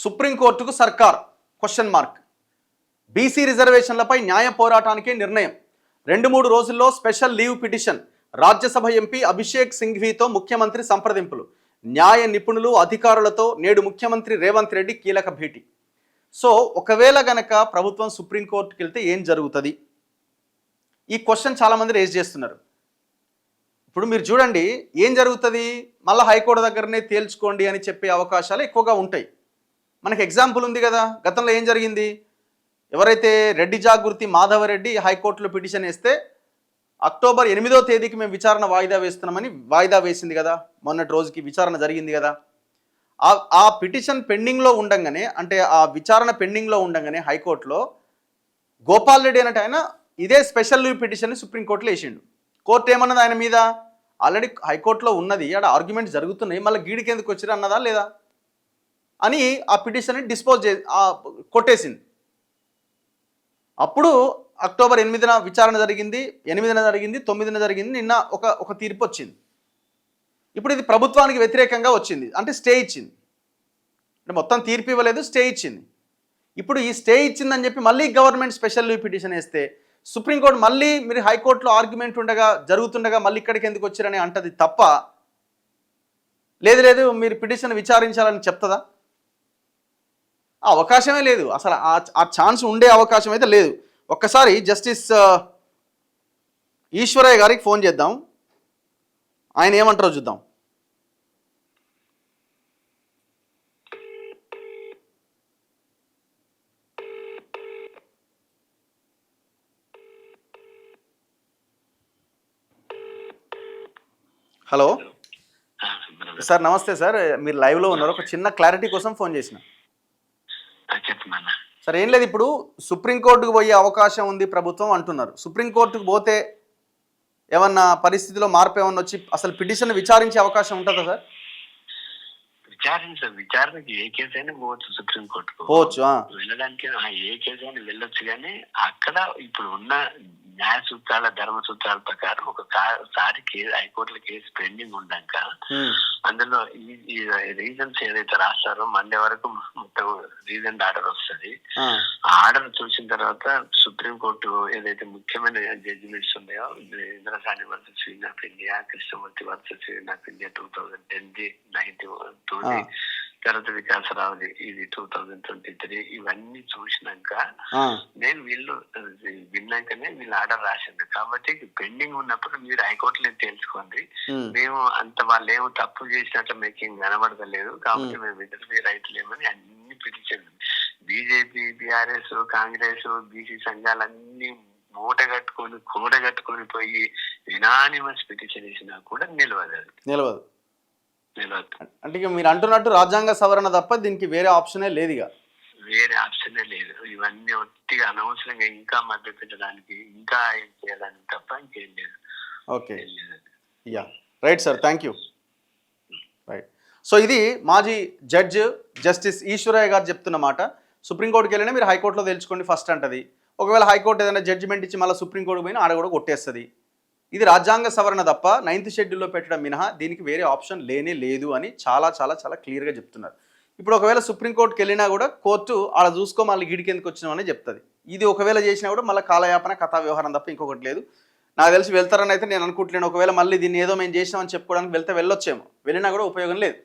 సుప్రీంకోర్టుకు సర్కార్ question mark. BC రిజర్వేషన్లపై న్యాయ పోరాటానికే నిర్ణయం. 2-3 రోజుల్లో special leave petition. Rajya Sabha MP Abhishek సింఘ్వీతో ముఖ్యమంత్రి సంప్రదింపులు. న్యాయ నిపుణులు అధికారులతో నేడు ముఖ్యమంత్రి రేవంత్ రెడ్డి కీలక భేటీ. సో ఒకవేళ గనక ప్రభుత్వం సుప్రీంకోర్టుకి వెళ్తే ఏం జరుగుతుంది? ఈ క్వశ్చన్ చాలామంది రేజ్ చేస్తున్నారు. ఇప్పుడు మీరు చూడండి ఏం జరుగుతుంది, మళ్ళీ హైకోర్టు దగ్గరనే తేల్చుకోండి అని చెప్పే అవకాశాలు ఎక్కువగా ఉంటాయి. మనకి ఎగ్జాంపుల్ ఉంది కదా, గతంలో ఏం జరిగింది, ఎవరైతే రెడ్డి జాగృతి మాధవరెడ్డి హైకోర్టులో పిటిషన్ వేస్తే అక్టోబర్ 8వ తేదీకి మేము విచారణ వాయిదా వేస్తున్నామని వాయిదా వేసింది కదా, మొన్నటి రోజుకి విచారణ జరిగింది కదా. ఆ పిటిషన్ పెండింగ్లో ఉండగానే, అంటే ఆ విచారణ పెండింగ్లో ఉండగానే హైకోర్టులో గోపాల్ రెడ్డి అన్నట్టు ఆయన ఇదే స్పెషల్ లీవ్ పిటిషన్ని సుప్రీంకోర్టులో వేసిండు. కోర్టు ఏమన్నది ఆయన మీద, ఆల్రెడీ హైకోర్టులో ఉన్నది, ఆడ ఆర్గ్యుమెంట్స్ జరుగుతున్నాయి, మళ్ళీ గీడికి ఎందుకు వచ్చిరా అన్నదా లేదా అని ఆ పిటిషన్ని డిస్పోజ్ కొట్టేసింది. అప్పుడు అక్టోబర్ 8న విచారణ జరిగింది, 8న జరిగింది, 9న జరిగింది, నిన్న ఒక తీర్పు వచ్చింది. ఇప్పుడు ఇది ప్రభుత్వానికి వ్యతిరేకంగా వచ్చింది, అంటే స్టే ఇచ్చింది. అంటే మొత్తం తీర్పు ఇవ్వలేదు, స్టే ఇచ్చింది. ఇప్పుడు ఈ స్టే ఇచ్చిందని చెప్పి మళ్ళీ గవర్నమెంట్ స్పెషల్ లీవ్ పిటిషన్ వేస్తే సుప్రీంకోర్టు మళ్ళీ మీరు హైకోర్టులో ఆర్గ్యుమెంట్ జరుగుతుండగా మళ్ళీ ఇక్కడికి ఎందుకు వచ్చారని అంటది తప్ప, లేదు మీరు పిటిషన్ విచారించాలని చెప్తుందా? ఆ అవకాశమే లేదు, అసలు ఆ ఛాన్స్ ఉండే అవకాశం అయితే లేదు. ఒక్కసారి జస్టిస్ ఈశ్వరయ్య గారికి ఫోన్ చేద్దాం, ఆయన ఏమంటారో చూద్దాం. హలో సార్, నమస్తే సార్, మీరు లైవ్లో ఉన్నారు. ఒక చిన్న క్లారిటీ కోసం ఫోన్ చేసిన సార్. ఏం లేదు, ఇప్పుడు సుప్రీంకోర్టుకు పోయే అవకాశం ఉంది ప్రభుత్వం అంటున్నారు. సుప్రీంకోర్టుకు పోతే ఏమన్నా పరిస్థితిలో మార్పు ఏమన్నా వచ్చి అసలు పిటిషన్ విచారించే అవకాశం ఉంటుందా సార్? విచారణకి ఏ కేసు అయినా పోవచ్చు, సుప్రీంకోర్టుకు పోవచ్చు, వెళ్ళడానికి ఏ కేసు అయినా వెళ్ళొచ్చు. కానీ అక్కడ ఇప్పుడు ఉన్న న్యాయ సూత్రాల ధర్మ సూత్రాల ప్రకారం ఒకసారి హైకోర్టులో కేసు పెండింగ్ ఉండాక అందులో ఈ రీజన్స్ ఏదైతే రాస్తారో మండే వరకు మొత్తం రీజన్ ఆర్డర్ వస్తుంది. ఆ ఆర్డర్ చూసిన తర్వాత సుప్రీంకోర్టు ఏదైతే ముఖ్యమైన జడ్జిమెంట్స్ ఉన్నాయో, Indira Sawhney versus queen of India, Krishnamurthy versus queen of India 2010, 92 తర్వాత వికాసరావుది ఇది 2023, ఇవన్నీ చూసినాక నేను వీళ్ళు వీళ్ళు ఆర్డర్ రాసింది. కాబట్టి పెండింగ్ ఉన్నప్పుడు మీరు హైకోర్టులో తెలుసుకోండి, మేము అంత వాళ్ళు ఏమో తప్పు చేసినట్టు మేకేం కనబడతలేదు, కాబట్టి మేము ఇద్దరు రైతులేమని అన్ని petition BJP, BRS, Congress, BC సంఘాలన్నీ కూడగట్టుకొని పోయి యునానిమస్ పిటిషన్ వేసినా కూడా నిలవదు. అంటే మీరు అంటున్నట్టు రాజ్యాంగ సవరణ తప్ప దీనికి వేరే ఆప్షనే లేదు, వేరే ఆప్షనే లేదు. ఇవన్నీ ఒట్టిగా అనవసరంగా ఇంకా మధ్య పెట్టడానికి, ఇంకా ఏం చేయడానికి తప్ప ఇంకేం లేదు. Okay, yeah right sir, thank you. Right. So ఇది మాజీ జడ్జ్ జస్టిస్ ఈశ్వరయ్య గారు చెప్తున్న మాట. సుప్రీంకోర్టుకి వెళ్ళినా మీరు హైకోర్టులో తెలుసుకోండి ఫస్ట్ అంటది. ఒకవేళ హైకోర్టు ఏదైనా జడ్జిమెంట్ ఇచ్చి మళ్ళీ సుప్రీంకోర్టుకు పోయినా ఆడ కూడా కొట్టేస్తుంది. ఇది రాజ్యాంగ సవరణ తప్ప 9th షెడ్యూల్లో పెట్టడం మినహా దీనికి వేరే ఆప్షన్ లేనే లేదు అని చాలా చాలా చాలా క్లియర్గా చెప్తున్నారు. ఇప్పుడు ఒకవేళ సుప్రీంకోర్టుకి వెళ్ళినా కూడా కోర్టు ఆడ చూసుకో మళ్ళీ గిడికి ఎందుకు వచ్చినామని చెప్తుంది. ఇది ఒకవేళ చేసినా కూడా మళ్ళీ కాలయాపన కథా వ్యవహారం తప్ప ఇంకొకటి లేదు. నాకు తెలిసి వెళ్తారని అయితే నేను అనుకుంటున్నాను. ఒకవేళ మళ్ళీ దీన్ని ఏదో మేము చేసినామని చెప్పుకోవడానికి వెళ్ళొచ్చేమో, వెళ్ళినా కూడా ఉపయోగం లేదు.